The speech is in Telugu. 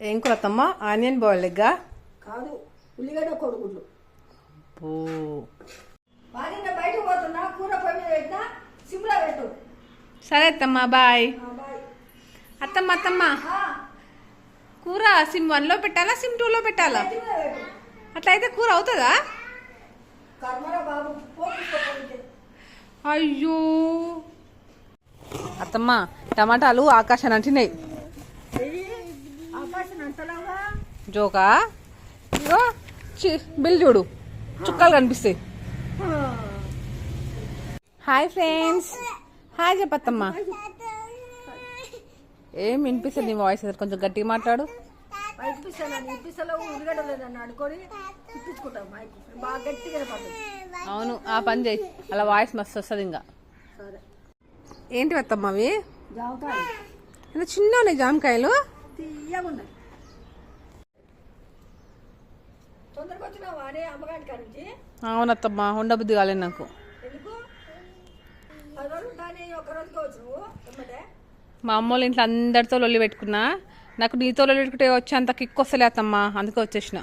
ఏం కూర అత్తమ్మ? ఆనియన్ బాయిల్డ్ ఎగ్గా? కాదు, ఉల్లిగడ్డ కొడుగుడ్లు. ఓ బయటకు పోతున్నా, కూర పొయ్యి మీద పెట్టినా, సిమ్లో పెట్టు. సరే అత్తమ్మ, బాయ్. బాయ్. అత్తమ్మ కూర సిమ్ 1లో పెట్టాలా, సిమ్ 2లో పెట్టాలా? అట్లయితే కూర అవుతుందా? కర్మరా బాబు, అయ్యో అత్తమ్మ, టమాటాలు ఆకాశాన్ని అంటినాయి. ఆకాశం అంతలాగా జోకా ఇగో బిల్ చూడు, చుక్కలు కనిపిస్తాయి. హాయ్ ఫ్రెండ్స్, హాయ్ చెప్పత్తమ్మ. ఏం వినిపిస్తుంది నీ వాయిస్? కొంచెం గట్టిగా మాట్లాడు. ఇప్పిస్తాలో ఉల్లిగడ్డ లేదని అనుకొని ఇప్పించుకుంటాం. బాగా గట్టిగా పడుతుంది. అవును, ఆ పని చేయి, అలా వాయిస్ మస్తు వస్తుంది. ఇంకా సరే. ఏంటి అత్తమ్మ అవి? జామకాయలు. ఇంత చిన్న ఉన్నాయి జామకాయలు, తీయగా ఉన్నాయి. తొందరగా వచ్చినావా అనే అమ్మగారి కాడి నుంచి? అవునత్తమ్మ, ఉండబుద్ధి కాలేదు నాకు. ఎందుకు? 10 రోజులు కానీ ఒక రోజుకి వచ్చు నువ్వు ఎమ్మటే. మా అమ్మోళ్ళ ఇంట్లో అందరితో లొల్లి పెట్టుకున్నా, నాకు నీతో లొల్లి పెట్టుకుంటే వచ్చేంత కిక్ వస్తలే అత్తమ్మ, అందుకే వచ్చేసిన.